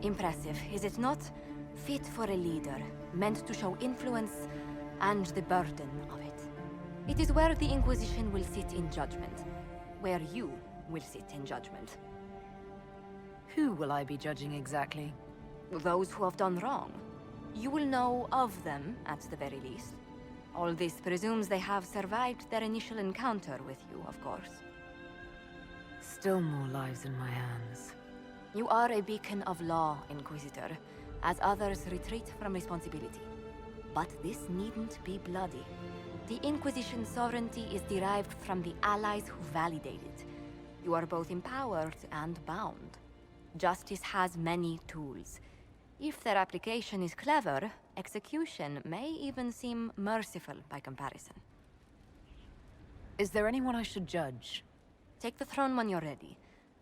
Impressive, is it not? Fit for a leader, meant to show influence and the burden of it. It is where the Inquisition will sit in judgment. Where you will sit in judgment. Who will I be judging exactly? Those who have done wrong. You will know of them, at the very least. All this presumes they have survived their initial encounter with you, of course. Still more lives in my hands. You are a beacon of law, Inquisitor, as others retreat from responsibility. But this needn't be bloody. The Inquisition's sovereignty is derived from the allies who validate it. You are both empowered and bound. Justice has many tools. If their application is clever, execution may even seem merciful by comparison. Is there anyone I should judge? Take the throne when you're ready.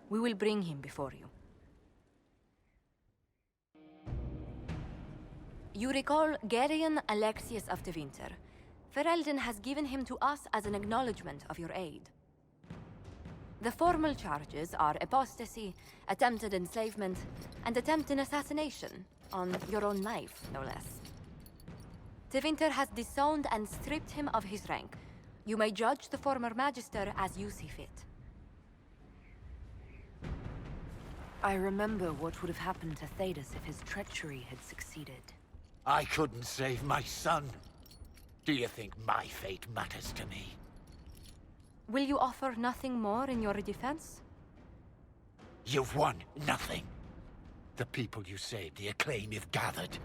We will bring him before you. You recall Geryon Alexius of Tevinter. Ferelden has given him to us as an acknowledgement of your aid. The formal charges are apostasy, attempted enslavement, and attempted assassination, on your own life, no less. Tevinter has disowned and stripped him of his rank. You may judge the former Magister as you see fit. I remember what would have happened to Thedas if his treachery had succeeded. I couldn't save my son. Do you think my fate matters to me? Will you offer nothing more in your defense? You've won nothing. The people you saved, the acclaim you've gathered.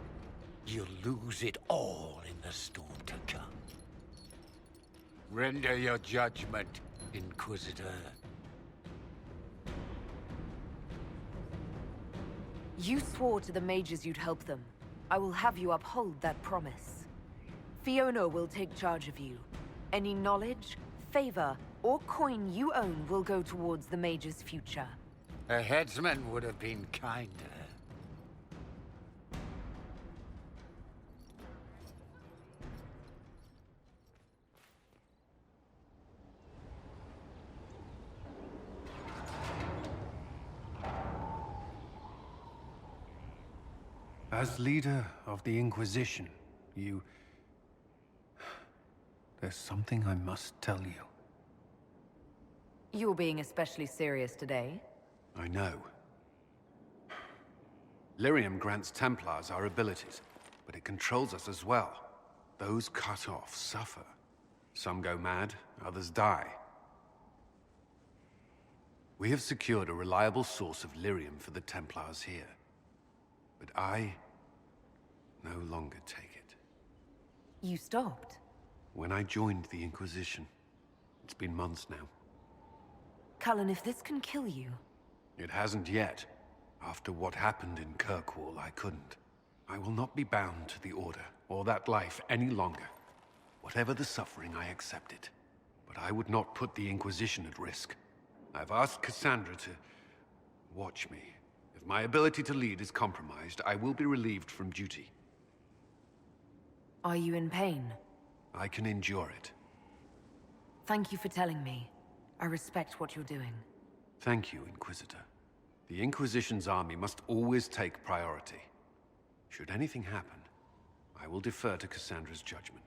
You'll lose it all in the storm to come. Render your judgment, Inquisitor. You swore to the mages you'd help them. I will have you uphold that promise. Fiona will take charge of you. Any knowledge, favor, or coin you own will go towards the mage's future. A headsman would have been kinder. As leader of the Inquisition, there's something I must tell you. You're being especially serious today. I know. Lyrium grants Templars our abilities, but it controls us as well. Those cut off suffer. Some go mad, others die. We have secured a reliable source of Lyrium for the Templars here. But I no longer take it. You stopped? When I joined the Inquisition. It's been months now. Cullen, if this can kill you... It hasn't yet. After what happened in Kirkwall, I couldn't. I will not be bound to the Order, or that life any longer. Whatever the suffering, I accept it. But I would not put the Inquisition at risk. I've asked Cassandra to... watch me. If my ability to lead is compromised, I will be relieved from duty. Are you in pain? I can endure it. Thank you for telling me. I respect what you're doing. Thank you, Inquisitor. The Inquisition's army must always take priority. Should anything happen, I will defer to Cassandra's judgment.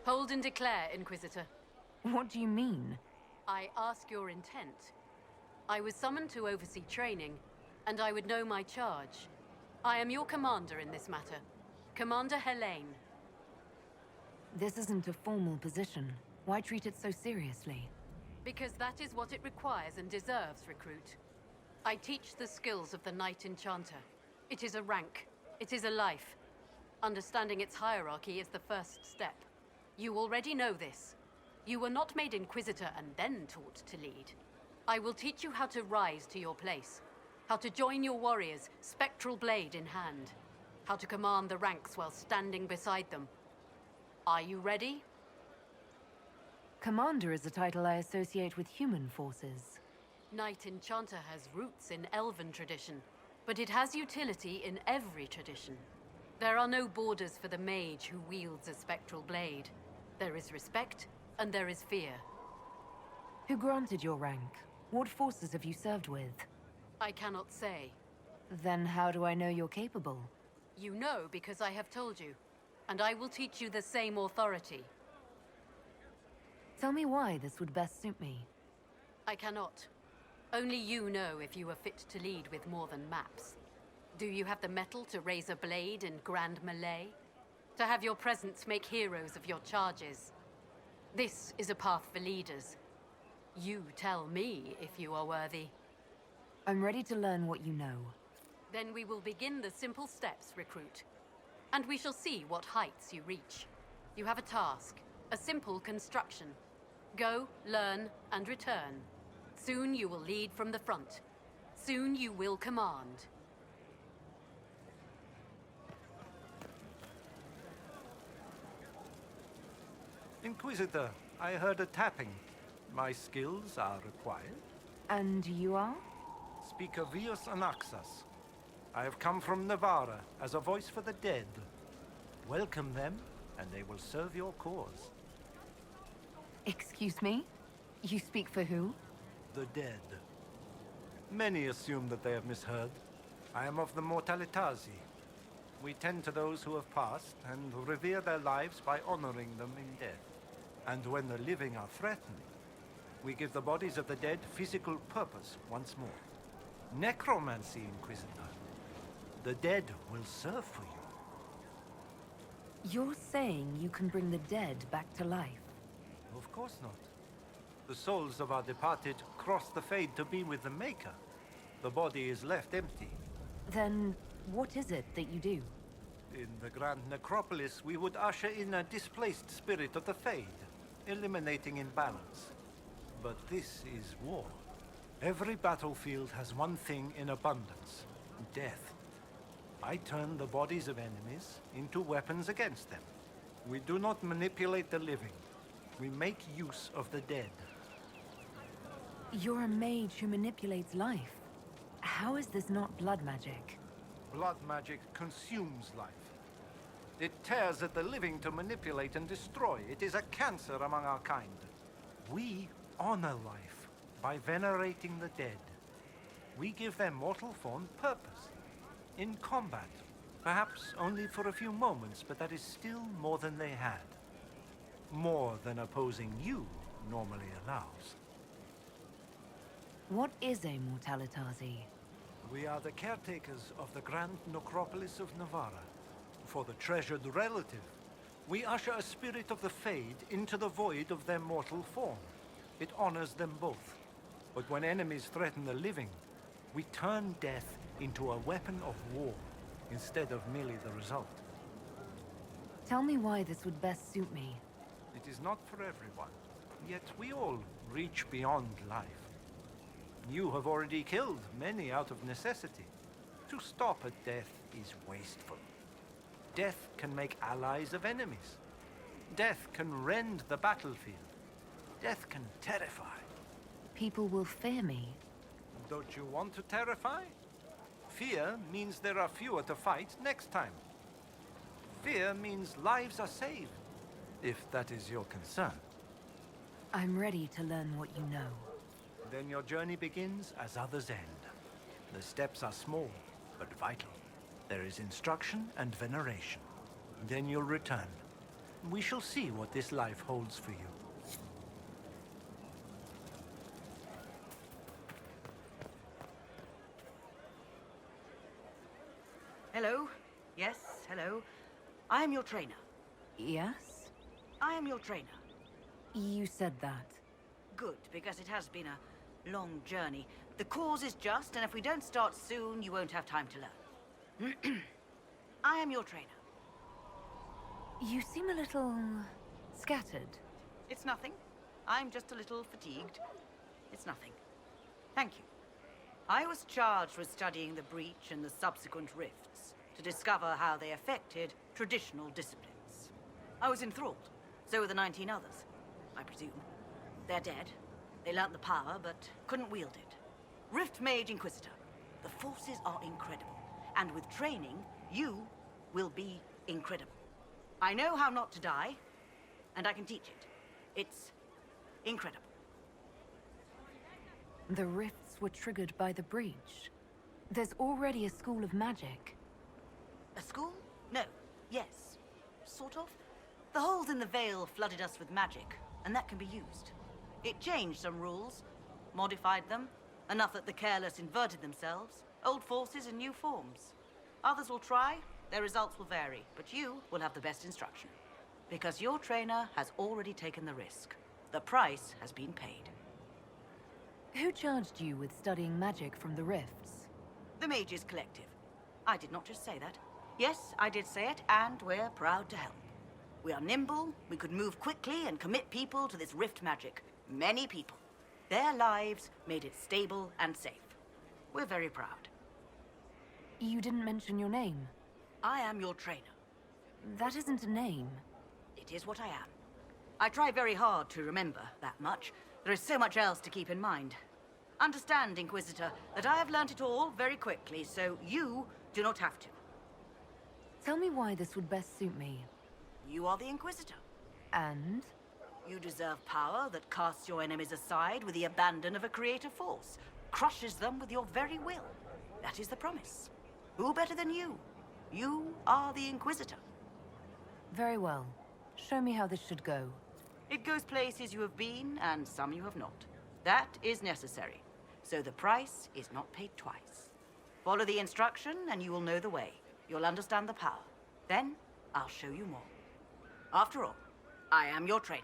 Hold and declare, Inquisitor. What do you mean? I ask your intent. I was summoned to oversee training, and I would know my charge. I am your commander in this matter. Commander Helene. This isn't a formal position. Why treat it so seriously? Because that is what it requires and deserves, recruit. I teach the skills of the Knight Enchanter. It is a rank. It is a life. Understanding its hierarchy is the first step. You already know this. You were not made Inquisitor and then taught to lead. I will teach you how to rise to your place. How to join your warriors, spectral blade in hand. How to command the ranks while standing beside them. Are you ready? Commander is a title I associate with human forces. Knight Enchanter has roots in Elven tradition, but it has utility in every tradition. There are no borders for the mage who wields a spectral blade. There is respect, and there is fear. Who granted your rank? What forces have you served with? I cannot say. Then how do I know you're capable? You know because I have told you, and I will teach you the same authority. Tell me why this would best suit me. I cannot. Only you know if you are fit to lead with more than maps. Do you have the mettle to raise a blade in grand melee? To have your presence make heroes of your charges? This is a path for leaders. You tell me if you are worthy. I'm ready to learn what you know. Then we will begin the simple steps, recruit. And we shall see what heights you reach. You have a task, a simple construction. Go, learn, and return. Soon you will lead from the front. Soon you will command. Inquisitor, I heard a tapping. My skills are required. And you are? Speaker Vios Anaxas. I have come from Navarra as a voice for the dead. Welcome them, and they will serve your cause. Excuse me? You speak for who? The dead. Many assume that they have misheard. I am of the Mortalitasi. We tend to those who have passed and revere their lives by honoring them in death. And when the living are threatened, we give the bodies of the dead physical purpose once more. Necromancy, Inquisitor. The dead will serve for you. You're saying you can bring the dead back to life? Of course not. The souls of our departed cross the Fade to be with the Maker. The body is left empty. Then what is it that you do? In the Grand Necropolis, we would usher in a displaced spirit of the Fade, eliminating imbalance. But this is war. Every battlefield has one thing in abundance: death. I turn the bodies of enemies into weapons against them. We do not manipulate the living. We make use of the dead. You're a mage who manipulates life. How is this not blood magic? Blood magic consumes life. It tears at the living to manipulate and destroy. It is a cancer among our kind. We honor life by venerating the dead. We give their mortal form purpose. In combat, perhaps only for a few moments, but that is still more than they had. More than opposing you normally allows. What is a Mortalitasi? We are the caretakers of the Grand Necropolis of Navarra. For the treasured relative, we usher a spirit of the Fade into the void of their mortal form. It honors them both. But when enemies threaten the living, we turn death into a weapon of war, instead of merely the result. Tell me why this would best suit me. It is not for everyone, yet we all reach beyond life. You have already killed many out of necessity. To stop at death is wasteful. Death can make allies of enemies. Death can rend the battlefield. Death can terrify. People will fear me. Don't you want to terrify? Fear means there are fewer to fight next time. Fear means lives are saved, if that is your concern. I'm ready to learn what you know. Then your journey begins as others end. The steps are small, but vital. There is instruction and veneration. Then you'll return. We shall see what this life holds for you. Hello? Yes, hello. I am your trainer. Yes? I am your trainer. You said that. Good, because it has been a long journey. The cause is just, and if we don't start soon, you won't have time to learn. I am your trainer. You seem a little scattered. It's nothing. I'm just a little fatigued. It's nothing. Thank you. I was charged with studying the breach and the subsequent rifts to discover how they affected traditional disciplines. I was enthralled. So were the 19 others, I presume. They're dead. They learnt the power, but couldn't wield it. Rift Mage Inquisitor. The forces are incredible. And with training, you will be incredible. I know how not to die, and I can teach it. It's incredible. The rifts were triggered by the breach. There's already a school of magic. A school? No. Yes. Sort of. The holes in the veil flooded us with magic, and that can be used. It changed some rules, modified them, enough that the careless inverted themselves, old forces in new forms. Others will try, their results will vary, but you will have the best instruction. Because your trainer has already taken the risk. The price has been paid. Who charged you with studying magic from the rifts? The Mages Collective. I did not just say that. Yes, I did say it, and we're proud to help. We are nimble, we could move quickly and commit people to this rift magic. Many people. Their lives made it stable and safe. We're very proud. You didn't mention your name. I am your trainer. That isn't a name. It is what I am. I try very hard to remember that much. There is so much else to keep in mind. Understand, Inquisitor, that I have learnt it all very quickly, so you do not have to. Tell me why this would best suit me. You are the Inquisitor. And? You deserve power that casts your enemies aside with the abandon of a creative force, crushes them with your very will. That is the promise. Who better than you? You are the Inquisitor. Very well. Show me how this should go. It goes places you have been, and some you have not. That is necessary. So the price is not paid twice. Follow the instruction, and you will know the way. You'll understand the power. Then, I'll show you more. After all, I am your trainer.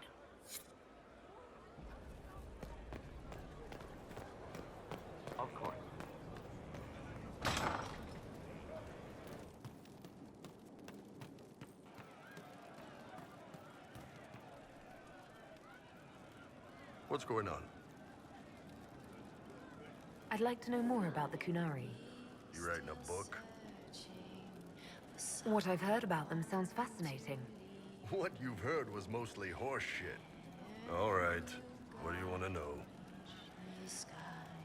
Of course. What's going on? I'd like to know more about the Kunari. You writing a book? What I've heard about them sounds fascinating. What you've heard was mostly horse shit. All right. What do you want to know?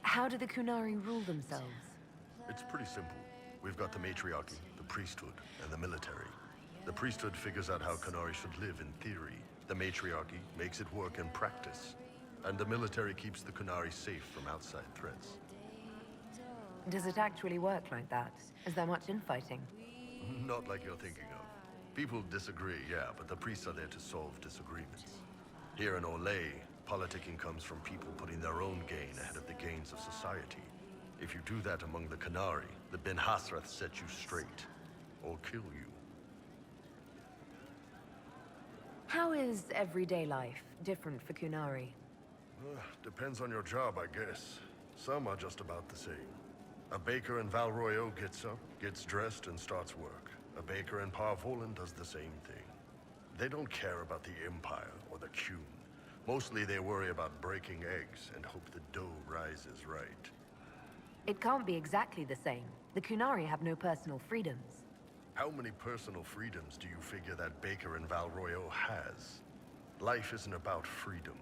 How do the Kunari rule themselves? It's pretty simple. We've got the matriarchy, the priesthood, and the military. The priesthood figures out how Kunari should live in theory. The matriarchy makes it work in practice. And the military keeps the Kunari safe from outside threats. Does it actually work like that? Is there much infighting? Not like you're thinking of. People disagree, yeah, but the priests are there to solve disagreements. Here in Olay, politicking comes from people putting their own gain ahead of the gains of society. If you do that among the Kunari, the Ben Hasrath set you straight, or kill you. How is everyday life different for Kunari? Depends on your job, I guess. Some are just about the same. A baker in Valroyo gets up, gets dressed, and starts work. A baker in Parvolan does the same thing. They don't care about the Empire or the Qun. Mostly they worry about breaking eggs and hope the dough rises right. It can't be exactly the same. The Kunari have no personal freedoms. How many personal freedoms do you figure that baker in Valroyo has? Life isn't about freedom.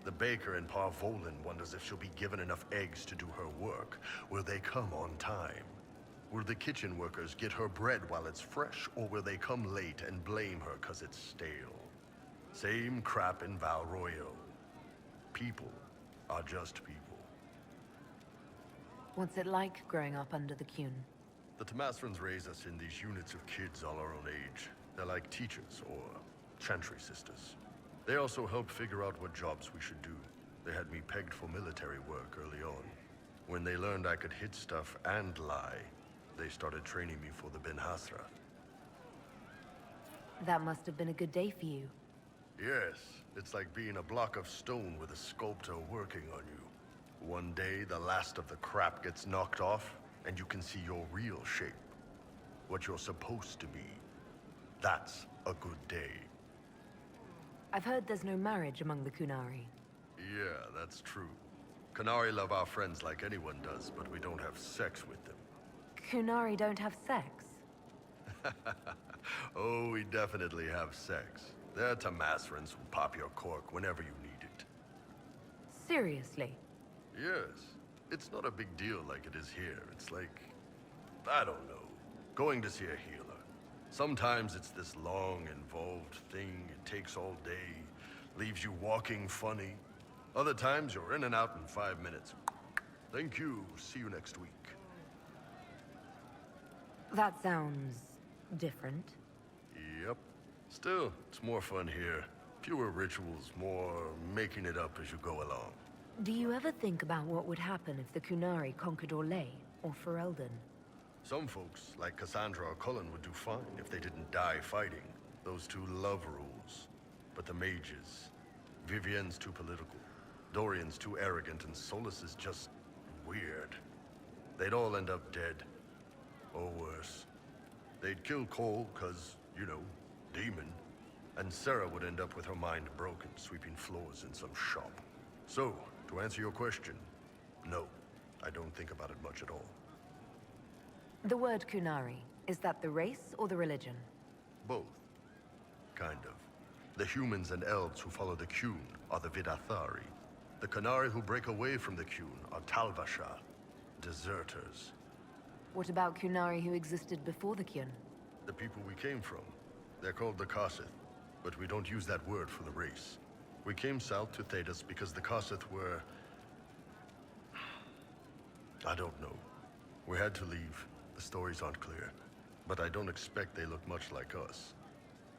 The baker in Parvolan wonders if she'll be given enough eggs to do her work. Will they come on time? Will the kitchen workers get her bread while it's fresh, or will they come late and blame her 'cause it's stale? Same crap in Valroyo. People are just people. What's it like growing up under the Qun? The Tamasrans raise us in these units of kids all our own age. They're like teachers or chantry sisters. They also helped figure out what jobs we should do. They had me pegged for military work early on. When they learned I could hit stuff and lie, they started training me for the Ben Hasrath. That must have been a good day for you. Yes, it's like being a block of stone with a sculptor working on you. One day, the last of the crap gets knocked off, and you can see your real shape. What you're supposed to be. That's a good day. I've heard there's no marriage among the Kunari. Yeah, that's true. Kunari love our friends like anyone does, but we don't have sex with them. Kunari don't have sex? Oh, we definitely have sex. They're Tamasrans who pop your cork whenever you need it. Seriously? Yes. It's not a big deal like it is here. It's like, I don't know, going to see a healer. Sometimes it's this long, involved thing. It takes all day, leaves you walking funny. Other times you're in and out in 5 minutes. Thank you. See you next week. That sounds different. Yep. Still, it's more fun here. Fewer rituals, more making it up as you go along. Do you ever think about what would happen if the Kunari conquered Orlais or Ferelden? Some folks, like Cassandra or Cullen, would do fine if they didn't die fighting. Those two love rules. But the mages... Vivienne's too political. Dorian's too arrogant, and Solus is just... weird. They'd all end up dead. Or worse. They'd kill Cole, cause, you know, demon. And Sarah would end up with her mind broken, sweeping floors in some shop. So, to answer your question, no. I don't think about it much at all. The word Kunari, is that the race or the religion? Both. Kind of. The humans and elves who follow the Qun are the Vidathari. The Kunari who break away from the Qun are Talvasha, deserters. What about Kunari who existed before the Qun? The people we came from. They're called the Kossith, but we don't use that word for the race. We came south to Thedas because the Kossith were... I don't know. We had to leave. The stories aren't clear. But I don't expect they look much like us.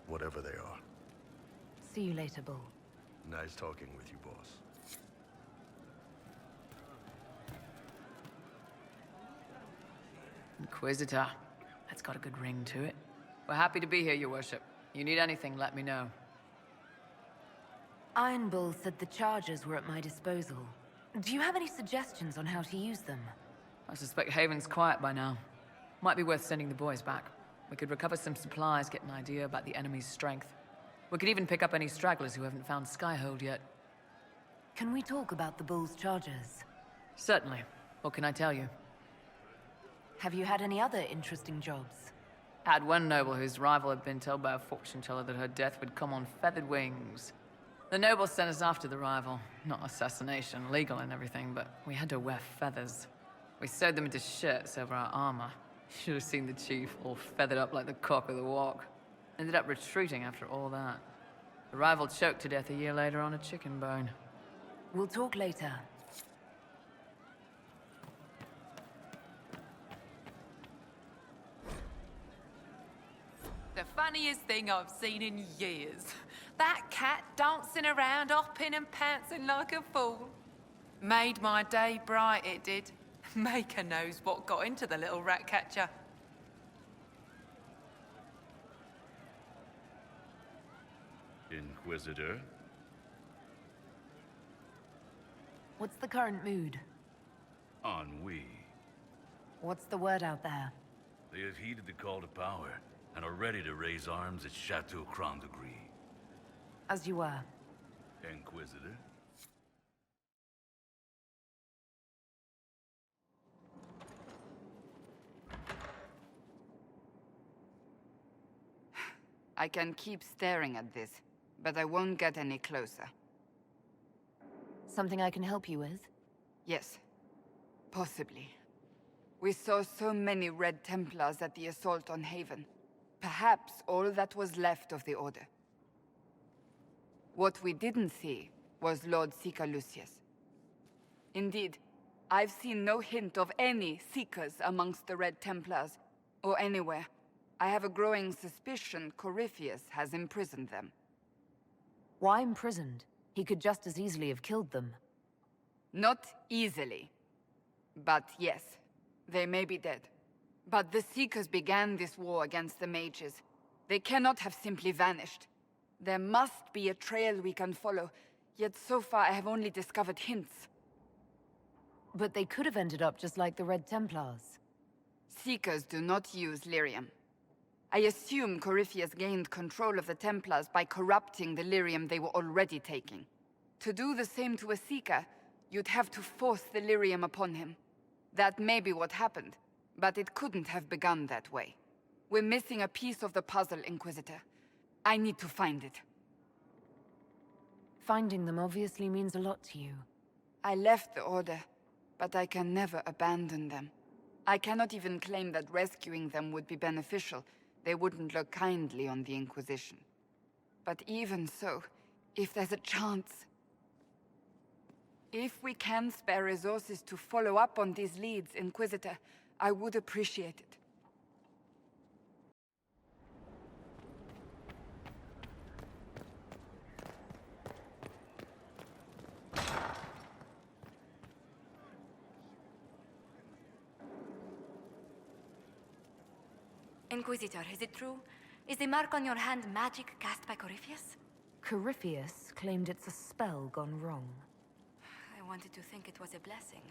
Whatever they are. See you later, Bull. Nice talking with you, boss. Inquisitor. That's got a good ring to it. We're happy to be here, your worship. You need anything, let me know. Iron Bull said the charges were at my disposal. Do you have any suggestions on how to use them? I suspect Haven's quiet by now. Might be worth sending the boys back. We could recover some supplies, get an idea about the enemy's strength. We could even pick up any stragglers who haven't found Skyhold yet. Can we talk about the Bull's charges? Certainly. What can I tell you? Have you had any other interesting jobs? Had one noble whose rival had been told by a fortune teller that her death would come on feathered wings. The noble sent us after the rival. Not assassination, legal and everything, but we had to wear feathers. We sewed them into shirts over our armor. Should have seen the chief, all feathered up like the cock of the walk. Ended up retreating after all that. The rival choked to death a year later on a chicken bone. We'll talk later. The funniest thing I've seen in years. That cat dancing around, hopping and pouncing like a fool. Made my day bright, it did. Maker knows what got into the little rat catcher. Inquisitor? What's the current mood? Ennui. What's the word out there? They have heeded the call to power and are ready to raise arms at Chateau Crown de Gris. As you were. Inquisitor? I can keep staring at this, but I won't get any closer. Something I can help you with? Yes. Possibly. We saw so many Red Templars at the assault on Haven. Perhaps all that was left of the Order. What we didn't see was Lord Seeker Lucius. Indeed, I've seen no hint of any Seekers amongst the Red Templars, or anywhere. I have a growing suspicion Corypheus has imprisoned them. Why imprisoned? He could just as easily have killed them. Not easily. But yes, they may be dead. But the Seekers began this war against the mages. They cannot have simply vanished. There must be a trail we can follow, yet so far I have only discovered hints. But they could have ended up just like the Red Templars. Seekers do not use lyrium. I assume Corypheus gained control of the Templars by corrupting the lyrium they were already taking. To do the same to a Seeker, you'd have to force the lyrium upon him. That may be what happened, but it couldn't have begun that way. We're missing a piece of the puzzle, Inquisitor. I need to find it. Finding them obviously means a lot to you. I left the Order, but I can never abandon them. I cannot even claim that rescuing them would be beneficial. They wouldn't look kindly on the Inquisition. But even so, if there's a chance... If we can spare resources to follow up on these leads, Inquisitor, I would appreciate it. Inquisitor, is it true? Is the mark on your hand magic cast by Corypheus? Corypheus claimed it's a spell gone wrong. I wanted to think it was a blessing.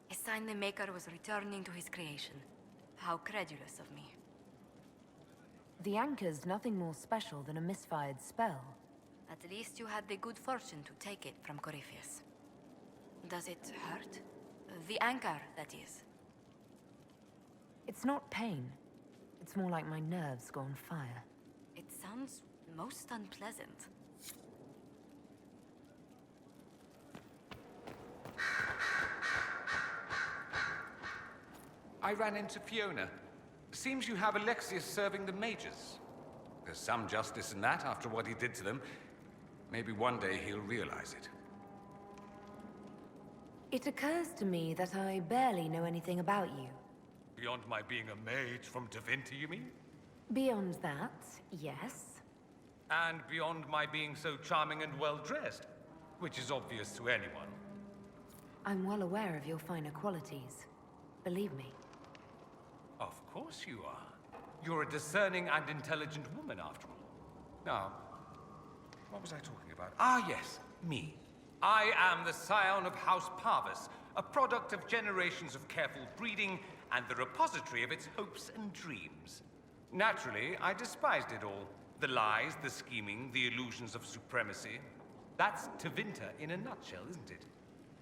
A sign the Maker was returning to his creation. How credulous of me. The anchor's nothing more special than a misfired spell. At least you had the good fortune to take it from Corypheus. Does it hurt? The anchor, that is. It's not pain. It's more like my nerves go on fire. It sounds most unpleasant. I ran into Fiona. Seems you have Alexius serving the mages. There's some justice in that after what he did to them. Maybe one day he'll realize it. It occurs to me that I barely know anything about you. Beyond my being a mage from Tevinter, you mean? Beyond that, yes. And beyond my being so charming and well-dressed, which is obvious to anyone. I'm well aware of your finer qualities. Believe me. Of course you are. You're a discerning and intelligent woman, after all. Now, what was I talking about? Ah, yes, me. I am the scion of House Parvis, a product of generations of careful breeding and the repository of its hopes and dreams. Naturally, I despised it all. The lies, the scheming, the illusions of supremacy. That's Tevinter in a nutshell, isn't it?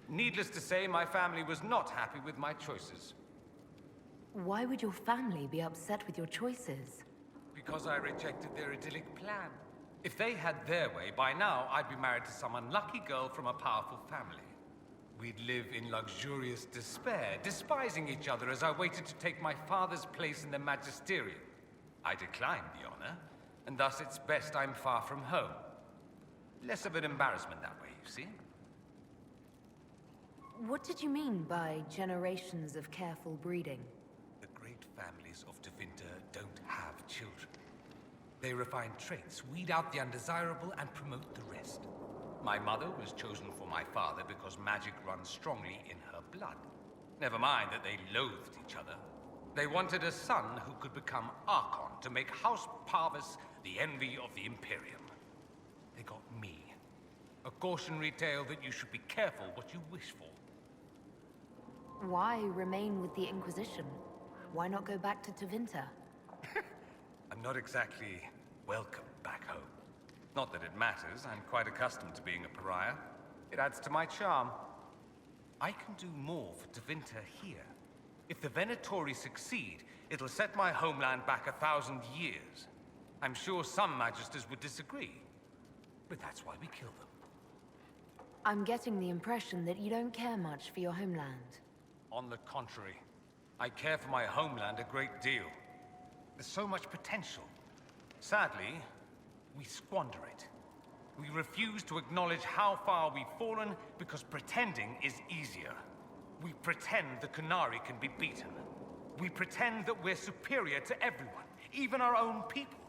Needless to say, my family was not happy with my choices. Why would your family be upset with your choices? Because I rejected their idyllic plan. If they had their way, by now I'd be married to some unlucky girl from a powerful family. We'd live in luxurious despair, despising each other as I waited to take my father's place in the magisterium. I declined the honor, and thus it's best I'm far from home. Less of an embarrassment that way, you see? What did you mean by generations of careful breeding? The great families of Tevinter don't have children. They refine traits, weed out the undesirable, and promote the rest. My mother was chosen for my father because magic runs strongly in her blood. Never mind that they loathed each other. They wanted a son who could become Archon to make House Parvis the envy of the Imperium. They got me. A cautionary tale that you should be careful what you wish for. Why remain with the Inquisition? Why not go back to Tevinter? I'm not exactly welcome back home. Not that it matters, I'm quite accustomed to being a pariah. It adds to my charm. I can do more for Tevinter here. If the Venatori succeed, it'll set my homeland back 1,000 years. I'm sure some magisters would disagree, but that's why we kill them. I'm getting the impression that you don't care much for your homeland. On the contrary, I care for my homeland a great deal. There's so much potential. Sadly, we squander it. We refuse to acknowledge how far we've fallen because pretending is easier. We pretend the Qunari can be beaten. We pretend that we're superior to everyone, even our own people.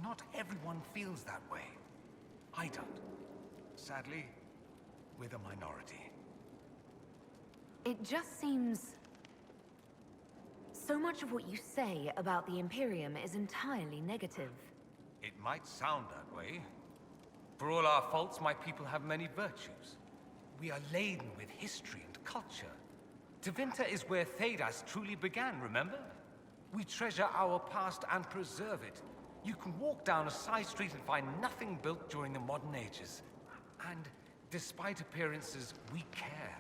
Not everyone feels that way. I don't. Sadly, we're the minority. It just seems... So much of what you say about the Imperium is entirely negative. It might sound that way. For all our faults, my people have many virtues. We are laden with history and culture. Tevinter is where Thedas truly began, remember? We treasure our past and preserve it. You can walk down a side street and find nothing built during the modern ages. And despite appearances, we care.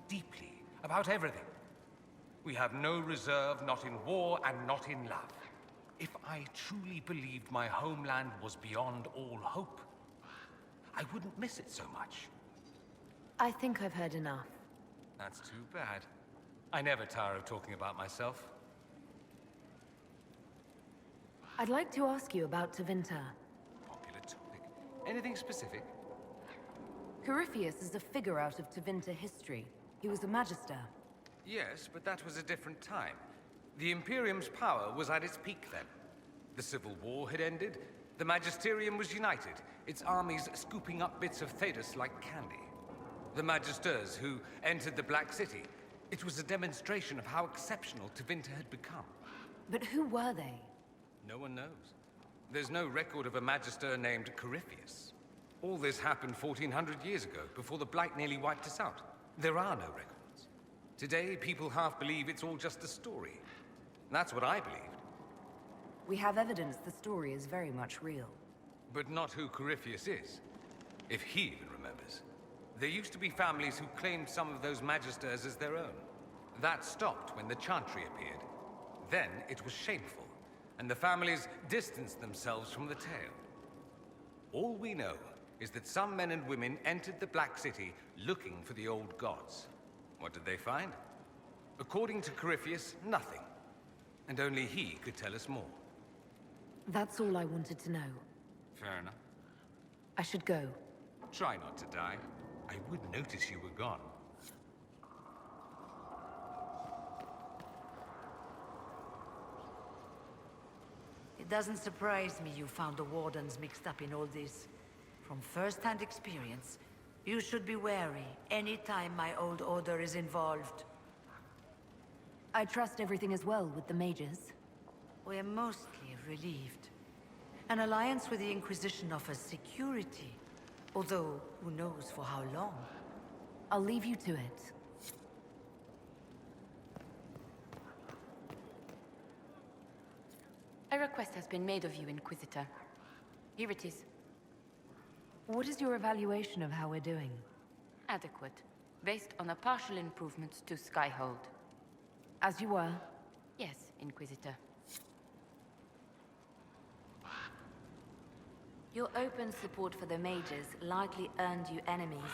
Deeply. About everything. We have no reserve, not in war and not in love. If I truly believed my homeland was beyond all hope, I wouldn't miss it so much. I think I've heard enough. That's too bad. I never tire of talking about myself. I'd like to ask you about Tevinter. Popular topic. Anything specific? Corypheus is a figure out of Tevinter history. He was a magister. Yes, but that was a different time. The Imperium's power was at its peak then. The Civil War had ended. The Magisterium was united, its armies scooping up bits of Thedas like candy. The Magisters who entered the Black City. It was a demonstration of how exceptional Tevinter had become. But who were they? No one knows. There's no record of a Magister named Corypheus. All this happened 1400 years ago, before the Blight nearly wiped us out. There are no records. Today, people half believe it's all just a story. That's what I believed. We have evidence the story is very much real. But not who Corypheus is. If he even remembers. There used to be families who claimed some of those Magisters as their own. That stopped when the Chantry appeared. Then it was shameful, and the families distanced themselves from the tale. All we know is that some men and women entered the Black City looking for the old gods. What did they find? According to Corypheus, nothing. And only he could tell us more. That's all I wanted to know. Fair enough. I should go. Try not to die. I would notice you were gone. It doesn't surprise me you found the Wardens mixed up in all this. From first-hand experience, you should be wary any time my old order is involved. I trust everything is well with the mages. We're mostly relieved. An alliance with the Inquisition offers security, although who knows for how long. I'll leave you to it. A request has been made of you, Inquisitor. Here it is. What is your evaluation of how we're doing? Adequate, based on a partial improvement to Skyhold. As you were? Yes, Inquisitor. Your open support for the mages likely earned you enemies.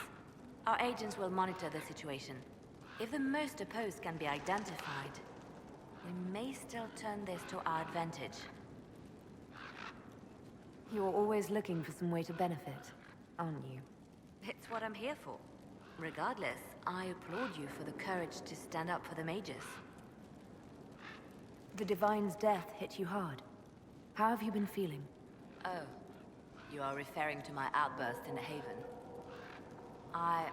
Our agents will monitor the situation. If the most opposed can be identified, we may still turn this to our advantage. You're always looking for some way to benefit, aren't you? It's what I'm here for. Regardless, I applaud you for the courage to stand up for the mages. The Divine's death hit you hard. How have you been feeling? Oh, you are referring to my outburst in the Haven. I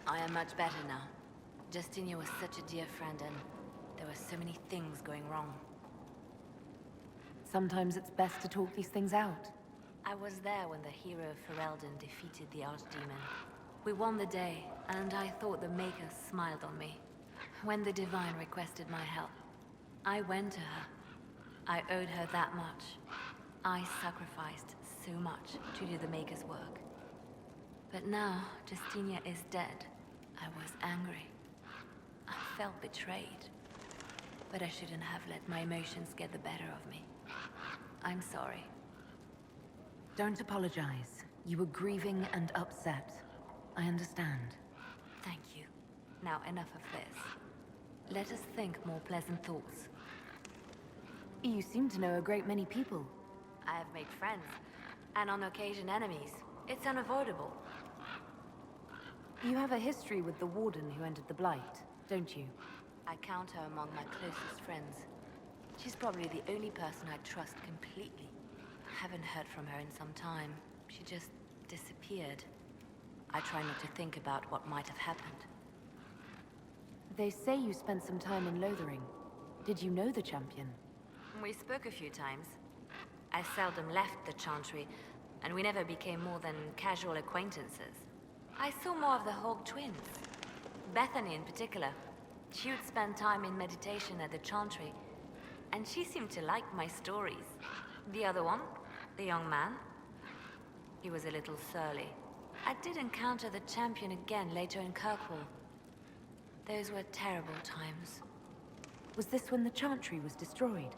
am much better now. Justinia was such a dear friend, and there were so many things going wrong. Sometimes it's best to talk these things out. I was there when the hero of Ferelden defeated the Archdemon. We won the day, and I thought the Maker smiled on me. When the Divine requested my help, I went to her. I owed her that much. I sacrificed so much to do the Maker's work. But now, Justinia is dead. I was angry. I felt betrayed. But I shouldn't have let my emotions get the better of me. I'm sorry. Don't apologize. You were grieving and upset. I understand. Thank you. Now enough of this. Let us think more pleasant thoughts. You seem to know a great many people. I have made friends, and on occasion enemies. It's unavoidable. You have a history with the Warden who entered the Blight, don't you? I count her among my closest friends. She's probably the only person I trust completely. I haven't heard from her in some time. She just disappeared. I try not to think about what might have happened. They say you spent some time in Lothering. Did you know the champion? We spoke a few times. I seldom left the Chantry, and we never became more than casual acquaintances. I saw more of the Hawk twins. Bethany in particular. She would spend time in meditation at the Chantry, and she seemed to like my stories. The other one, the young man, he was a little surly. I did encounter the champion again later in Kirkwall. Those were terrible times. Was this when the Chantry was destroyed?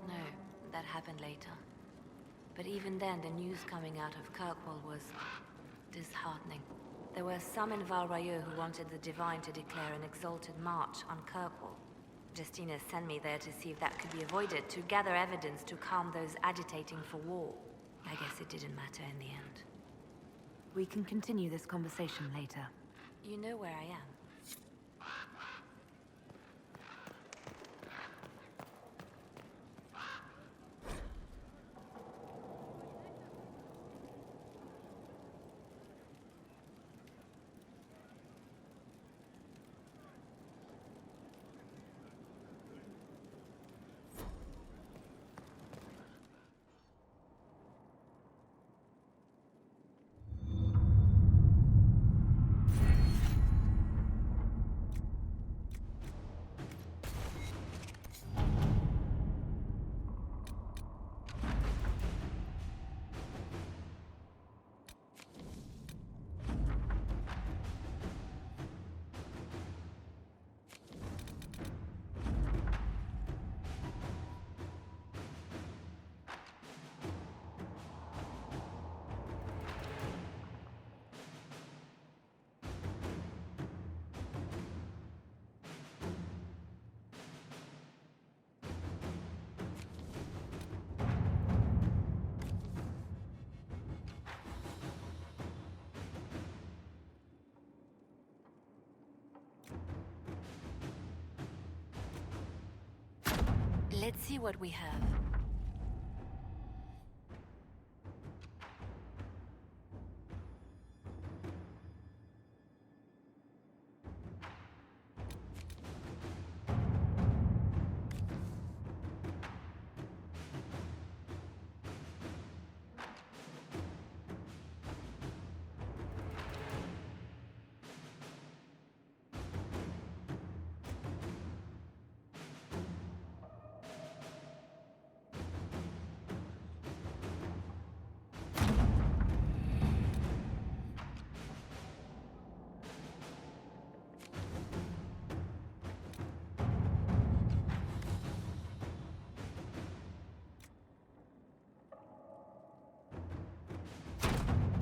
No, that happened later. But even then, the news coming out of Kirkwall was disheartening. There were some in Val Royeaux who wanted the Divine to declare an exalted march on Kirkwall. Justina sent me there to see if that could be avoided, to gather evidence to calm those agitating for war. I guess it didn't matter in the end. We can continue this conversation later. You know where I am. Let's see what we have.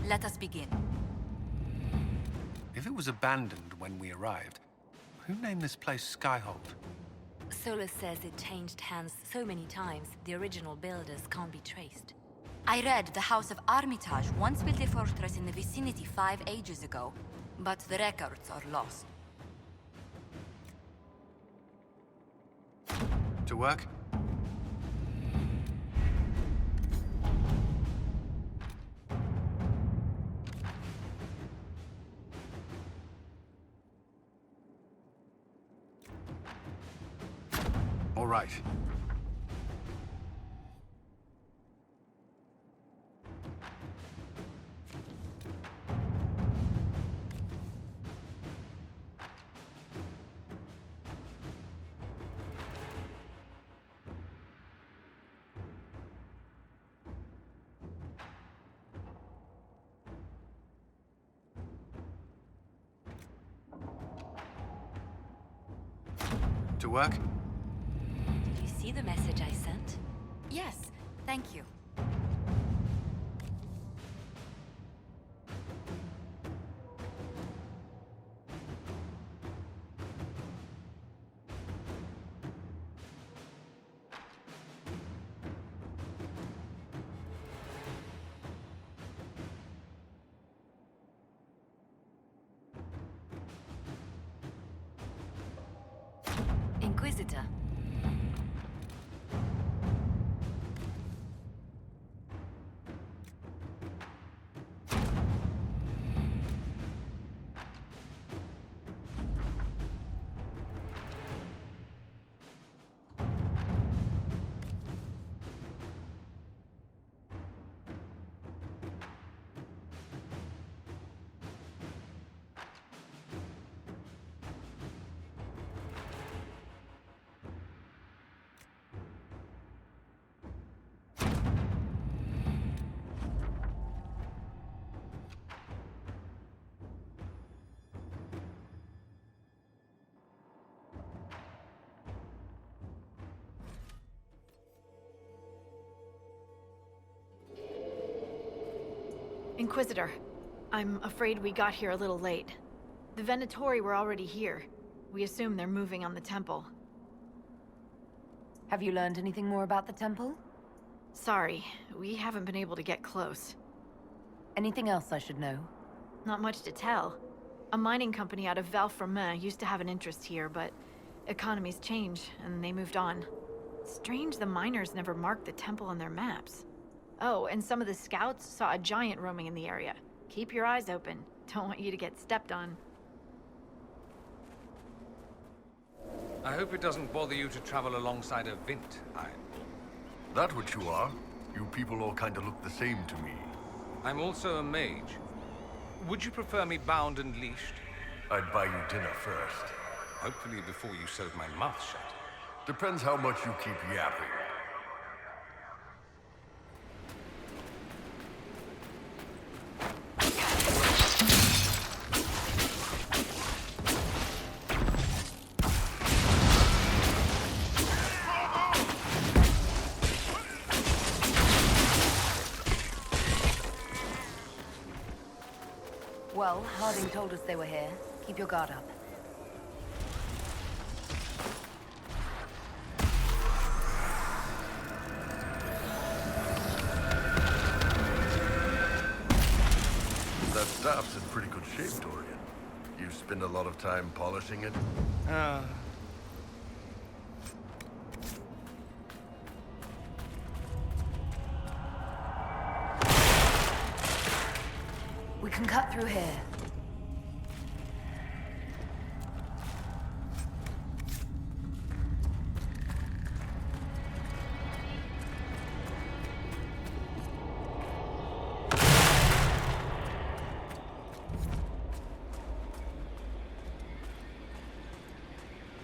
Let us begin. If it was abandoned when we arrived, who named this place Skyhold? Solus says it changed hands so many times, the original builders can't be traced. I read the House of Armitage once built a fortress in the vicinity 5 ages ago, but the records are lost. To work? All right. To work? Did you see the message I sent? Yes, thank you. Inquisitor. Inquisitor, I'm afraid we got here a little late. The Venatori were already here. We assume they're moving on the temple. Have you learned anything more about the temple? Sorry, we haven't been able to get close. Anything else I should know? Not much to tell. A mining company out of Valfremin used to have an interest here, but economies change, and they moved on. Strange the miners never marked the temple on their maps. Oh, and some of the scouts saw a giant roaming in the area. Keep your eyes open. Don't want you to get stepped on. I hope it doesn't bother you to travel alongside a Vint, Ironbull. That what you are? You people all kinda look the same to me. I'm also a mage. Would you prefer me bound and leashed? I'd buy you dinner first. Hopefully before you sewed my mouth shut. Depends how much you keep yapping. Well, Harding told us they were here. Keep your guard up. That staff's in pretty good shape, Dorian. You spend a lot of time polishing it? We can cut through here.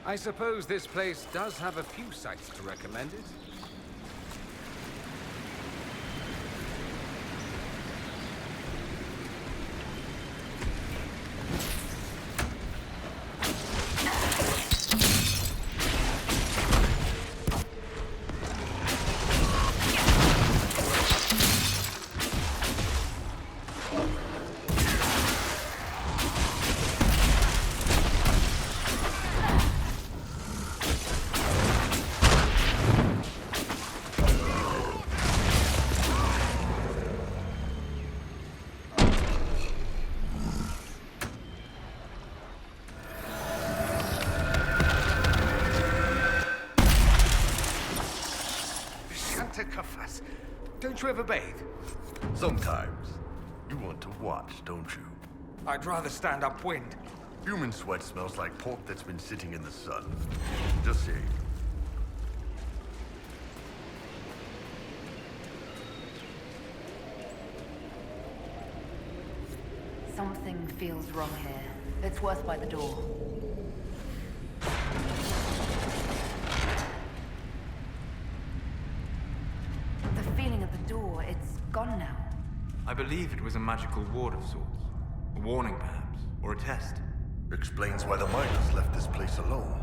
I suppose this place does have a few sites to recommend it. Don't you ever bathe? Sometimes. You want to watch, don't you? I'd rather stand upwind. Human sweat smells like pork that's been sitting in the sun. Just saying. Something feels wrong here. It's worth by the door. The feeling at the door, it's gone now. I believe it was a magical ward of sorts. A warning, perhaps, or a test. Explains why the miners left this place alone.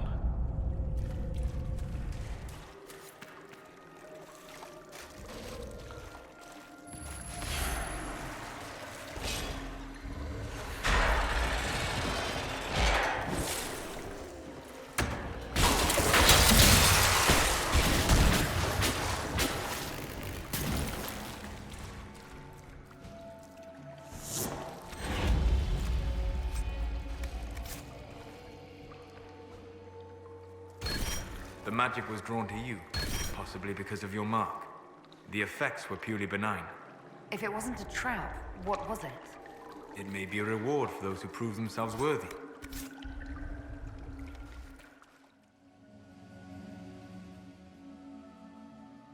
The magic was drawn to you, possibly because of your mark. The effects were purely benign. If it wasn't a trap, what was it? It may be a reward for those who prove themselves worthy.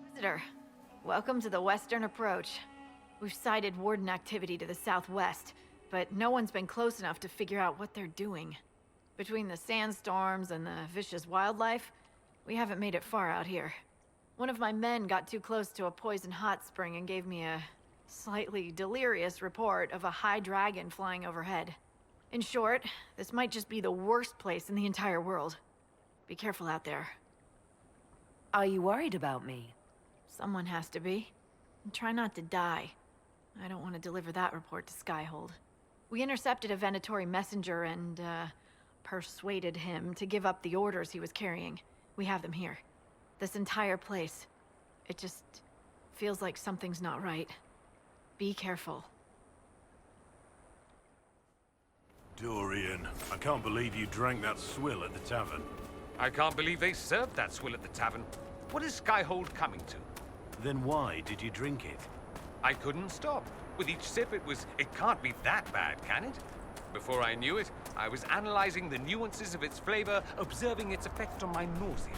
Inquisitor, welcome to the Western Approach. We've sighted Warden activity to the southwest, but no one's been close enough to figure out what they're doing. Between the sandstorms and the vicious wildlife, we haven't made it far out here. One of my men got too close to a poison hot spring and gave me a slightly delirious report of a high dragon flying overhead. In short, this might just be the worst place in the entire world. Be careful out there. Are you worried about me? Someone has to be. And try not to die. I don't want to deliver that report to Skyhold. We intercepted a Venatori messenger and, persuaded him to give up the orders he was carrying. We have them here. This entire place. It just feels like something's not right. Be careful. Dorian, I can't believe you drank that swill at the tavern. I can't believe they served that swill at the tavern. What is Skyhold coming to? Then why did you drink it? I couldn't stop. With each sip, it can't be that bad, can it? Before I knew it, I was analyzing the nuances of its flavor, observing its effect on my nausea.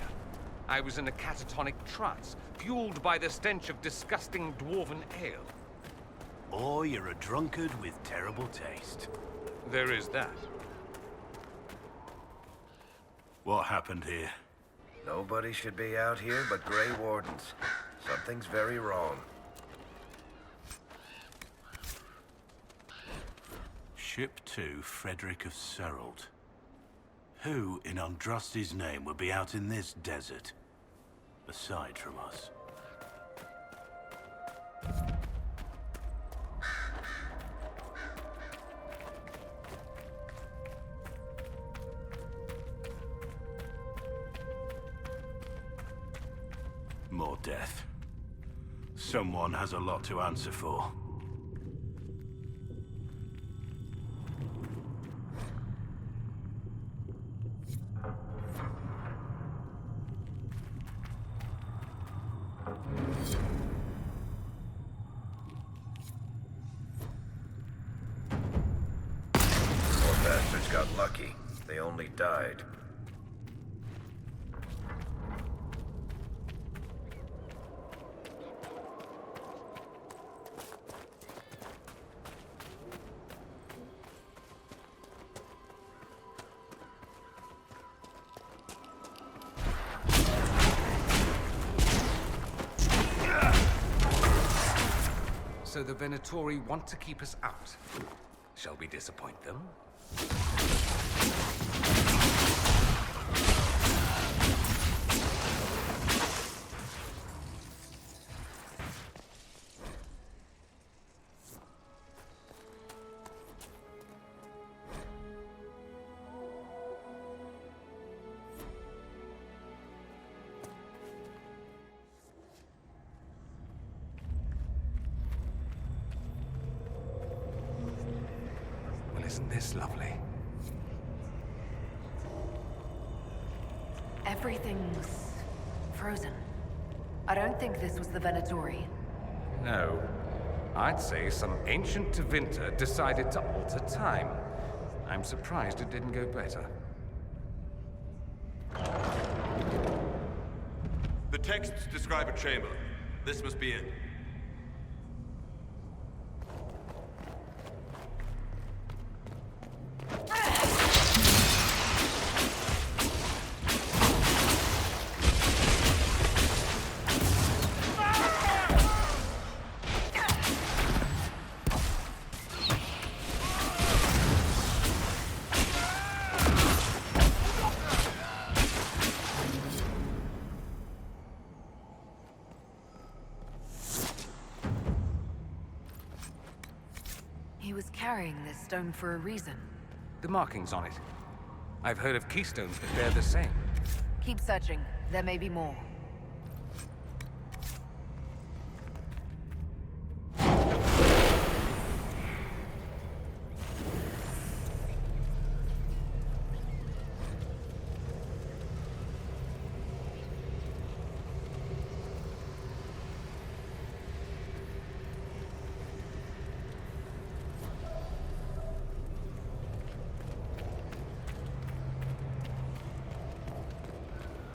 I was in a catatonic trance, fueled by the stench of disgusting dwarven ale. Or you're a drunkard with terrible taste. There is that. What happened here? Nobody should be out here but Grey Wardens. Something's very wrong. Ship 2, Frederick of Serald. Who in Andrasti's name would be out in this desert? Aside from us. More death. Someone has a lot to answer for. Got lucky. They only died. So the Venatori want to keep us out. Shall we disappoint them? Well, isn't this lovely? Everything's frozen. I don't think this was the Venatori. No. I'd say some ancient Tevinter decided to alter time. I'm surprised it didn't go better. The texts describe a chamber. This must be it. He was carrying this stone for a reason. The markings on it. I've heard of keystones that bear the same. Keep searching. There may be more.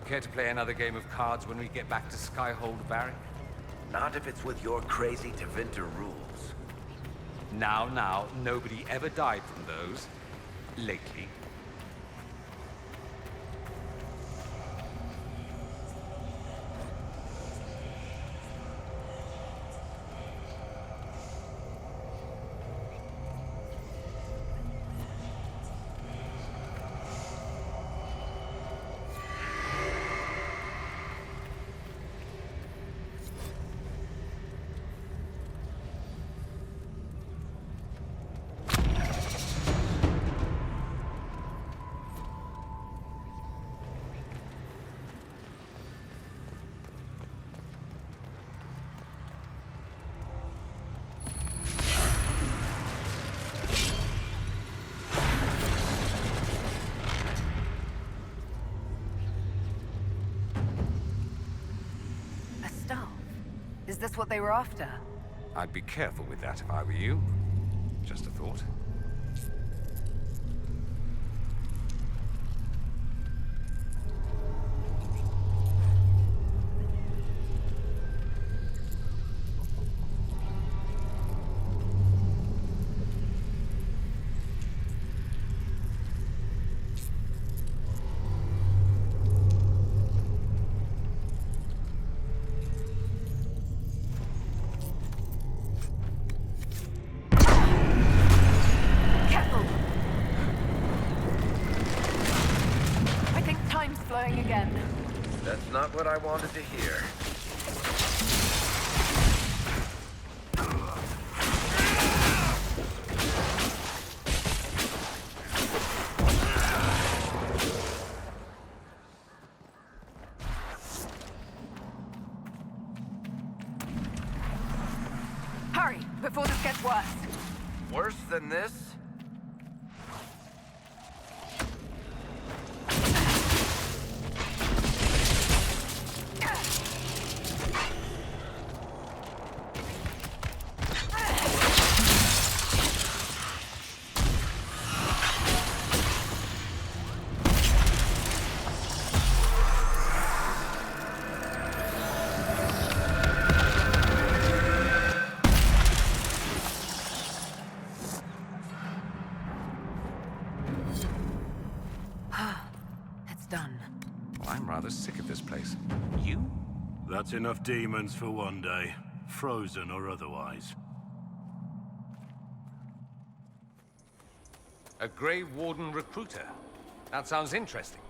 Care to play another game of cards when we get back to Skyhold Barrack? Not if it's with your crazy Tevinter rules. Now, nobody ever died from those. Lately. this what they were after? I'd be careful with that if I were you. Just a thought. Again. That's not what I wanted to hear. Hurry, before this gets worse. Worse than this? I'm rather sick of this place. You? That's enough demons for one day, frozen or otherwise. A Grey Warden recruiter. That sounds interesting.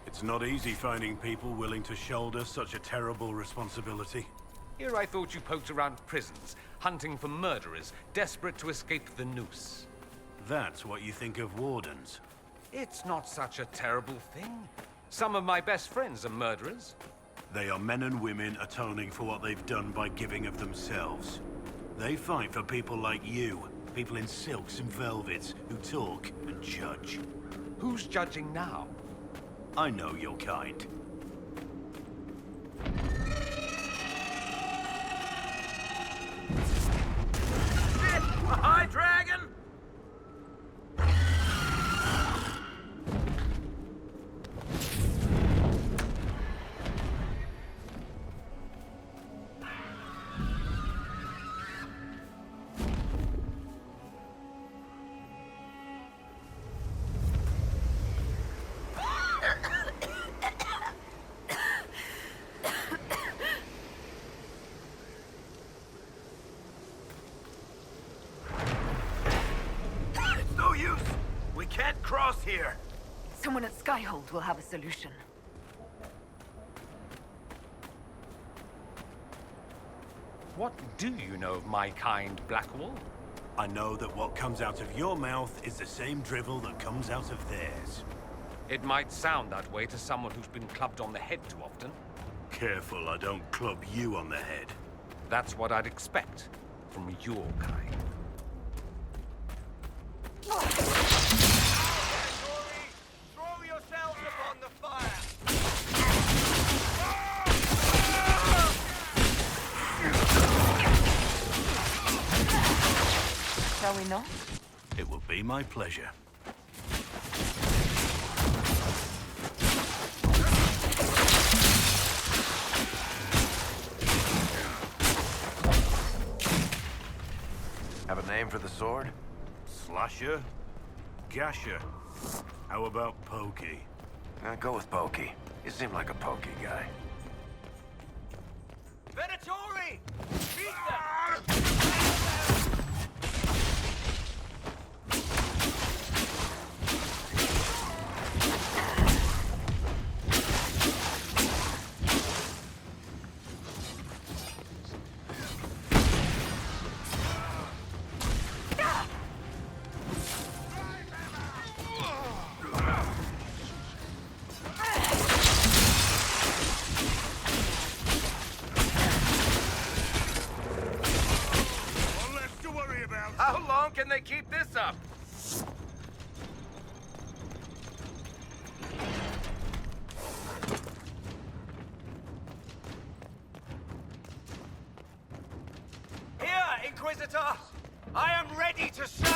It's not easy finding people willing to shoulder such a terrible responsibility. Here I thought you poked around prisons, hunting for murderers, desperate to escape the noose. That's what you think of Wardens? It's not such a terrible thing. Some of my best friends are murderers. They are men and women atoning for what they've done by giving of themselves. They fight for people like you, people in silks and velvets, who talk and judge. Who's judging now? I know your kind. A high dragon? Here. Someone at Skyhold will have a solution. What do you know of my kind, Blackwall? I know that what comes out of your mouth is the same drivel that comes out of theirs. It might sound that way to someone who's been clubbed on the head too often. Careful I don't club you on the head. That's what I'd expect from your kind. Shall we not? It will be my pleasure. Have a name for the sword? Slasher? Gasher? How about Pokey? Go with Pokey. You seem like a Pokey guy. Venatori! Beat them! How long can they keep this up? Inquisitor! I am ready to serve!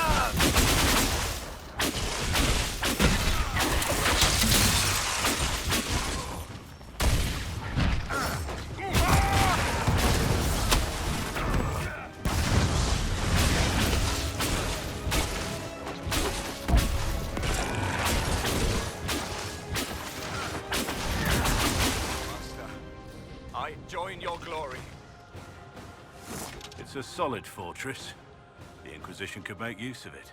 I join your glory. It's a solid fortress. The Inquisition could make use of it.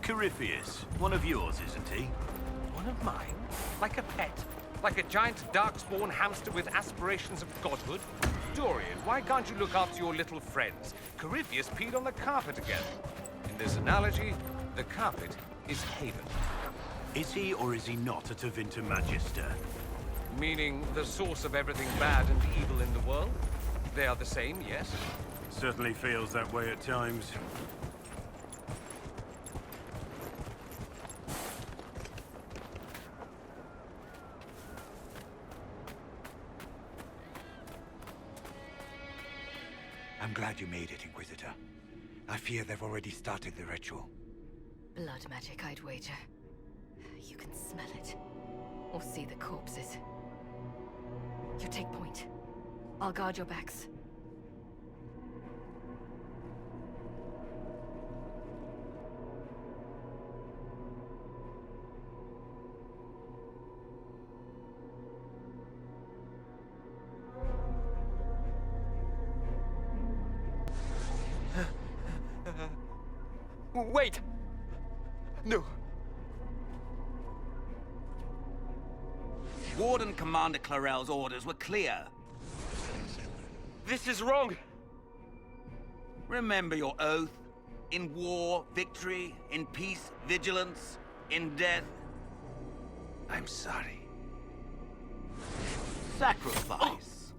Corypheus, one of yours, isn't he? One of mine? Like a pet? Like a giant darkspawn hamster with aspirations of godhood? Dorian, why can't you look after your little friends? Corypheus peed on the carpet again. In this analogy, the carpet is Haven. Is he or is he not a Tevinter Magister? Meaning the source of everything bad and evil in the world? They are the same, yes? Certainly feels that way at times. I'm glad you made it, Inquisitor. I fear they've already started the ritual. Blood magic, I'd wager. You can smell it. Or see the corpses. You take point. I'll guard your backs. Wait! No. Warden Commander Clarel's orders were clear. This is wrong! Remember your oath. In war, victory. In peace, vigilance. In death... I'm sorry. Sacrifice.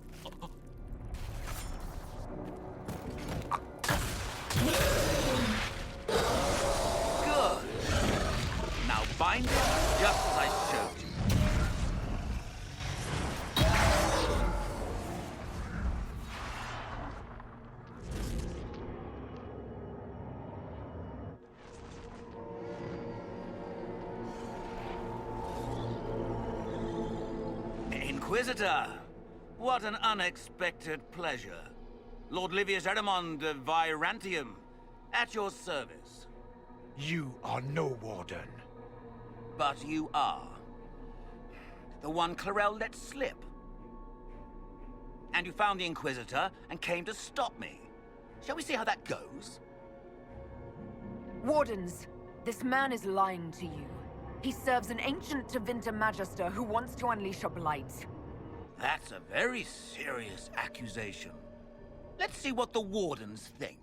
Good. Now bind it just as I showed you. Inquisitor, what an unexpected pleasure. Lord Livius Erimond of Virantium, at your service. You are no warden. But you are. The one Clarel let slip. And you found the Inquisitor and came to stop me. Shall we see how that goes? Wardens, this man is lying to you. He serves an ancient Tevinter Magister who wants to unleash a blight. That's a very serious accusation. Let's see what the Wardens think.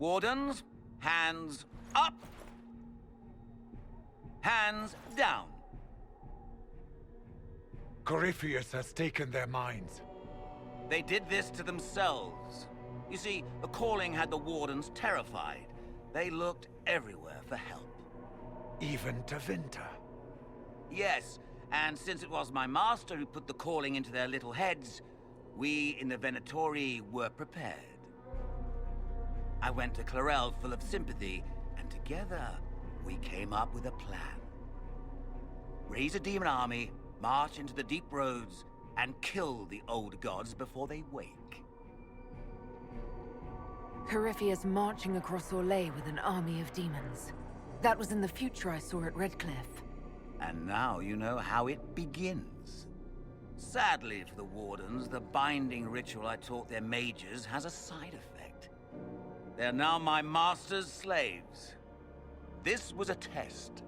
Wardens, hands up. Hands down. Corypheus has taken their minds. They did this to themselves. You see, the calling had the Wardens terrified. They looked everywhere for help. Even Tevinter? Yes, and since it was my master who put the calling into their little heads, we in the Venatori were prepared. I went to Clarel full of sympathy, and together we came up with a plan. Raise a demon army, march into the deep roads, and kill the old gods before they wake. Corypheus marching across Orlais with an army of demons. That was in the future I saw at Redcliffe. And now you know how it begins. Sadly for the Wardens, the binding ritual I taught their mages has a side effect. They're now my master's slaves. This was a test.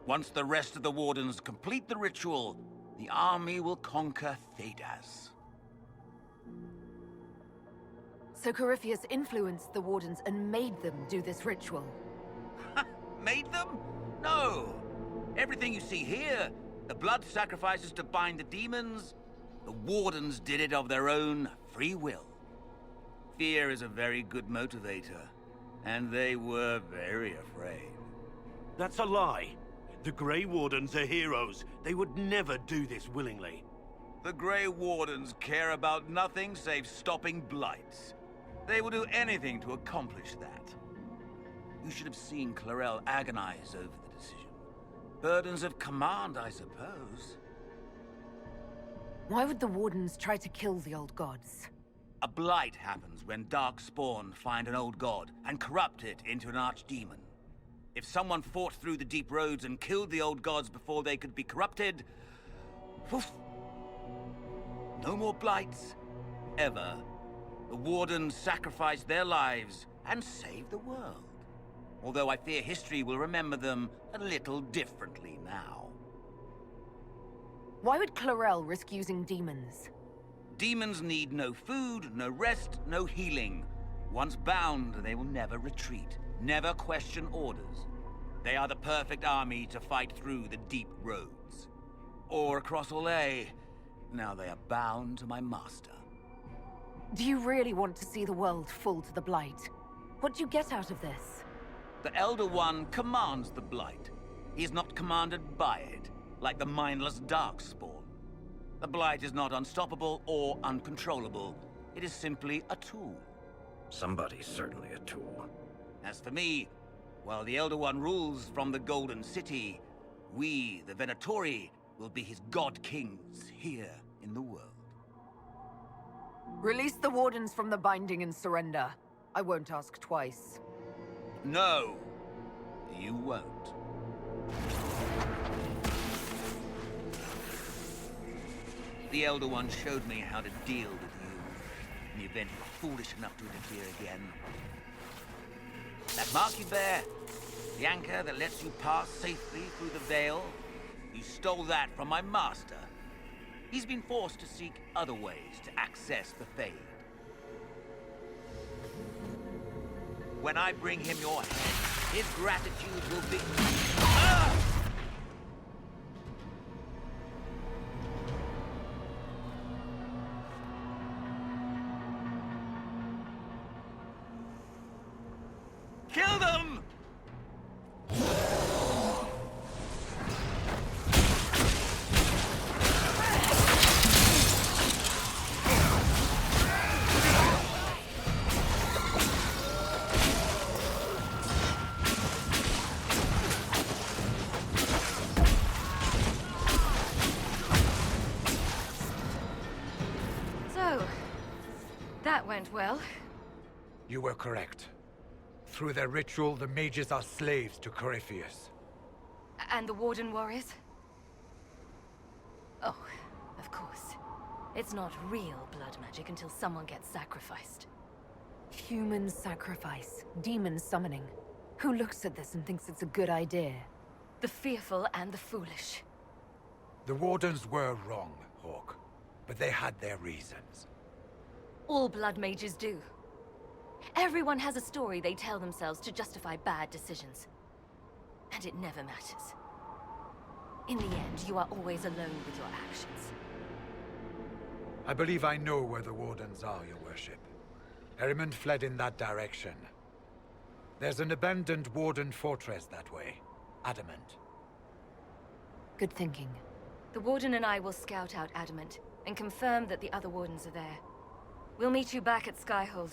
Once the rest of the Wardens complete the ritual, the army will conquer Thedas. So Corypheus influenced the Wardens and made them do this ritual. Made them? No! Everything you see here, the blood sacrifices to bind the demons, the Wardens did it of their own free will. Fear is a very good motivator, and they were very afraid. That's a lie. The Grey Wardens are heroes. They would never do this willingly. The Grey Wardens care about nothing save stopping blights. They will do anything to accomplish that. You should have seen Clarel agonize over the decision. Burdens of command, I suppose. Why would the Wardens try to kill the old gods? A blight happens when Darkspawn find an old god and corrupt it into an archdemon. If someone fought through the deep roads and killed the old gods before they could be corrupted... Poof! No more blights. Ever. The Wardens sacrificed their lives and saved the world. Although I fear history will remember them a little differently now. Why would Clarel risk using demons? Demons need no food, no rest, no healing. Once bound, they will never retreat, never question orders. They are the perfect army to fight through the deep roads. Or across Orlais. Now they are bound to my master. Do you really want to see the world fall to the Blight? What do you get out of this? The Elder One commands the Blight. He is not commanded by it, like the mindless Darkspawn. The Blight is not unstoppable or uncontrollable. It is simply a tool. Somebody's certainly a tool. As for me, while the Elder One rules from the Golden City, we, the Venatori, will be his god-kings here in the world. Release the Wardens from the binding and surrender. I won't ask twice. No, you won't. The Elder One showed me how to deal with you, in the event you were foolish enough to interfere again. That mark you bear, the anchor that lets you pass safely through the veil, you stole that from my master. He's been forced to seek other ways to access the Fade. When I bring him your head, his gratitude will be... Ah! Kill them! So, that went well. You were correct. Through their ritual, the mages are slaves to Corypheus. And the Warden warriors? Oh, of course. It's not real blood magic until someone gets sacrificed. Human sacrifice, demon summoning. Who looks at this and thinks it's a good idea? The fearful and the foolish. The Wardens were wrong, Hawk. But they had their reasons. All blood mages do. Everyone has a story they tell themselves to justify bad decisions. And it never matters. In the end, you are always alone with your actions. I believe I know where the Wardens are, Your Worship. Erimond fled in that direction. There's an abandoned Warden fortress that way. Adamant. Good thinking. The Warden and I will scout out Adamant and confirm that the other Wardens are there. We'll meet you back at Skyhold.